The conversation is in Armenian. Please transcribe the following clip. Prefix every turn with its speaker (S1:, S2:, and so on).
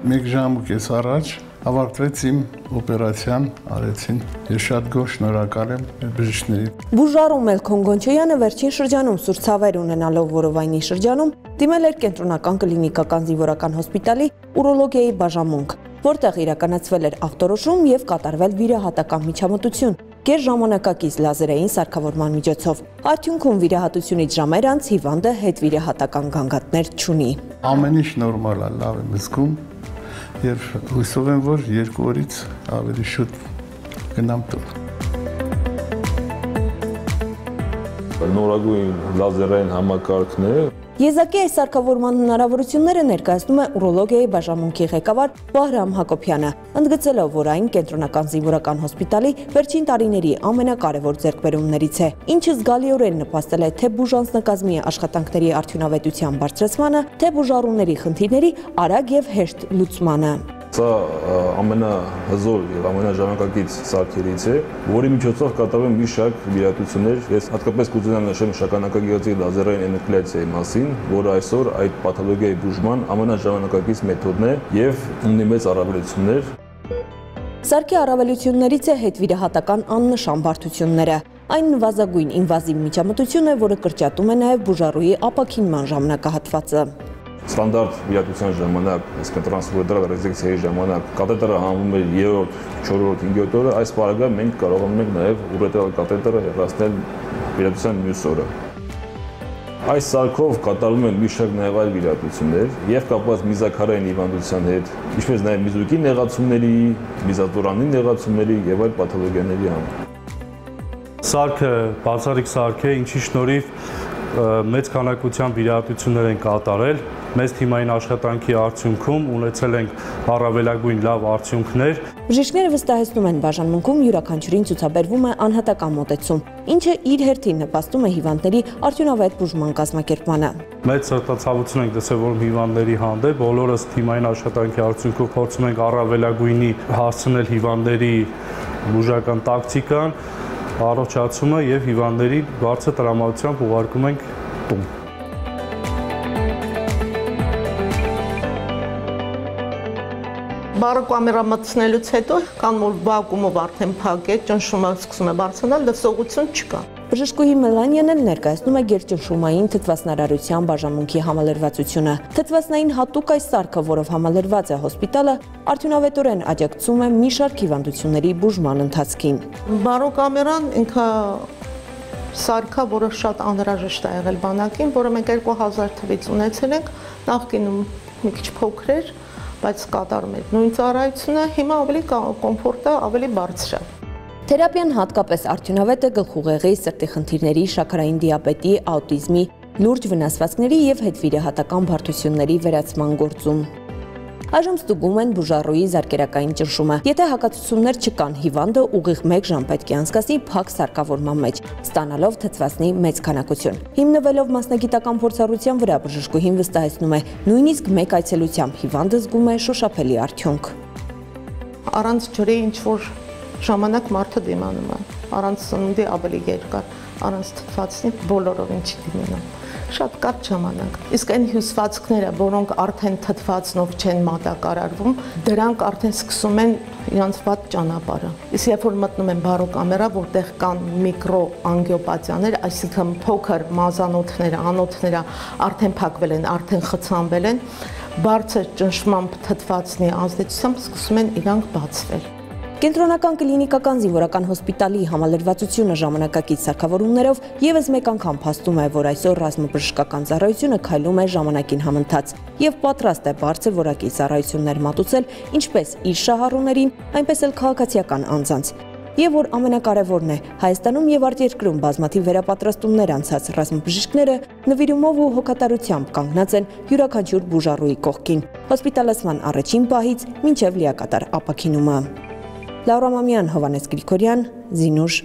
S1: Մեկ ժամ ու կես առաջ ավարտվեց իմ օպերացիան, արեցին։ Ես շատ գոհ շնորհակալ եմ բժիշկներին։
S2: Բուժարու Մելքոն Գոնչոյանը վերջին շրջանում սուր ցավեր ունենալով որովայնի շրջանում դիմել էր կենտրոնական կլինիկական զինվորական հոսպիտալի ուրոլոգիայի բաժանմունք, որտեղ իրականացվել էր ախտորոշում եւ կատարվել վիրահատական միջամտություն գերժամանակակից լազերային սարքավորման միջոցով։ Արդյունքում վիրահատությունից ժամեր անց հիվանդը հետվիրահատական գանգատներ չունի։
S1: Ամեն ինչ նորմալ է, լավ եմ զգում եւ հույսով եմ, որ 2 օրից ավելի շուտ գնամ տուն։
S3: Նորագույն լազերային համակարգն է։
S2: Եզակի այս սարքավորման հնարավորությունները ներկայացնում է ուրոլոգիայի բաժանմունքի ղեկավար Վահրամ Հակոբյանը, ընդգծելով, որ այն կենտրոնական զինվորական հոսպիտալի վերջին տարիների ամենակարևոր ձեռքբերումներից է, ինչը զգալիորեն նպաստել է թե բուժանձնակազմի աշխատանքների արդյունավետության բարձրացմանը, թե բուժառուների խնդիրների արագ եւ հեշտ լուծմանը։
S3: Սա ամենահզոր եւ ամենաժամանակակից սարքերից է, որի միջոցով կատարվում մի շարք վիրահատություններ։ Ես հատկապես կուզենամ նշել շագանակագեղձի լազերային էնուկլեացիայի մասին, որը այսօր այդ պաթոլոգիայի բուժման ամենաժամանակակից մեթոդն է եւ ունի մեծ առավելություններ։
S2: Սարքի առավելություններից է հետվիրահատական աննշան բարդությունները։ Այն նվազագույն ինվազիվ միջամտություն է, որը կրճատում է նաեւ բուժառուի ապաքինման ժամանակահատվածը։
S3: Ստանդարտ վիրահատության ժամանակ, այսինքն տրանսֆորմատոր ռեզեկցիայի ժամանակ կաթետերը հանվում է 3-րդ, 4-րդ, 5-րդ օրը, այս պարագայում մենք կարողանում ենք նաև ուրետրալ կաթետերը հեռացնել վիրահատության մյուս օրը։ Այս սարքով կատարվում են մի շարք նաև այլ վիրահատություններ եւ կապված միզաքարային հիվանդության հետ, ինչպես նաև միզուկի նեղացումների, միզատորանի նեղացումների եւ այլ պաթոլոգիաների համար։
S4: Սարքը բացառիկ սարք է, ինչի շնորհիվ մեծ քանակությամբ վիրահատություններ են կատարել, մեծ թիմային աշխատանքի արդյունքում ունեցել ենք առավելագույն լավ արդյունքներ։
S2: Բժիշկները վստահեցնում են, բաժանմունքում յուրաքանչյուրին ցուցաբերվում է անհատական մոտեցում, ինչը իր հերթին նպաստում է հիվանդների արդյունավետ բուժման կազմակերպմանը։
S4: Մեծ սրտացավություն ենք դրսևորում հիվանդների հանդեպ, բոլորս թիմային աշխատանքի արդյունքով փորձում ենք առավելագույնի հասցնել հիվանդների բուժական տակտիկան, առողջացումը եւ հիվանդների բարձր տրամադրությամբ ուղարկում ենք տուն։
S5: Բարոկամերա մտցնելուց հետո կան որ վակուումով արդեն փակ է, ճնշումը սկսում է բարձրանալ, լսողություն չկա։
S2: Բժշկուհի Մելանյանն էլ ներկայացնում է գերճնշումային թթվասնարարության բաժանմունքի համալրվածությունը։ Թթվասնային հատուկ այս սարքը, որով համալրված է հոսպիտալը, արդյունավետորեն աջակցում է մի շարք հիվանդությունների բուժման ընթացքին։
S5: Բարոկամերան ինքը սարքա, որը շատ անհրաժեշտ է եղել բանակին, որը մենք 2000 թվականից ունեցել ենք, նախկինում մի քիչ փոքր էր, բայց կատարում էր նույն ծառայությունը, հիմա ավելի կոմֆորտը ավելի բարձր է։
S2: Թերապիան հատկապես արդյունավետ է գլխուղեղի, սրտի խնդիրների, շաքարային դիաբետի, աուտիզմի, լուրջ վնասվածքների եւ հետվիրահատական բարդությունների վերացման գործում։ Այժմ ստուգում են բուժառուի զարկերակային ճնշումը։ Եթե հակացություններ չկան, հիվանդը ուղիղ 1 ժամ պետք է անցկացնի փակ սարքավորման մեջ, ստանալով թթվասնի մեծ քանակություն։ Հիմնվելով մասնագիտական փորձառության վրա, բժշկուհին վստահեցնում է, նույնիսկ 1 այցելությամբ հիվանդը զգում է շոշափելի արդյունք։
S5: Առանց ջրի ինչ-որ ժամանակ մարդը դիմանում է, առանց սնունդի ավելի երկար, առանց թթվասնի բոլորովին չի դիմանում։ Շատ կարճ ժամանակ։ Իսկ այն հյուսվածքները, որոնք արդեն թթվասնով չեն մատակարարվում, դրանք արդեն սկսում են իրենց վատ ճանապարհը։ Իսկ երբ որ մտնում են բարոկամերա, որտեղ կան միկրոանգիոպաթիաներ, այսինքն փոքր մազանոթները, անոթները արդեն փակվել են, արդեն խցանվել են, բարձր ճնշմամբ թթվասնի ազդեցությամբ սկսում են իրանք բացվել։
S2: Կենտրոնական կլինիկական զինվորական հոսպիտալի համալրվածությունը ժամանակակից սարքավորումներով եւս մեկ անգամ փաստում է, որ այսօր ռազմաբժշկական ծառայությունը քայլում է ժամանակին համընթաց եւ պատրաստ է բարձր որակի ծառայություններ մատուցել ինչպես իր շահառուներին, այնպես էլ քաղաքացիական անձանց։ Եվ որ ամենակարևորն է, Հայաստանում եւ արտերկրում բազմաթիվ վերապատրաստումներ անցած ռազմաբժիշկները նվիրումով ու հոգատարությամբ կանգնած են յուրաքանչյուր բուժառուի կողքին, հոսպիտալացման առաջին պահից մինչեւ լիակատար ապաքինումը։ Լաուրա Մամյան, Հովանես Գրիգորյան, Զինուշ։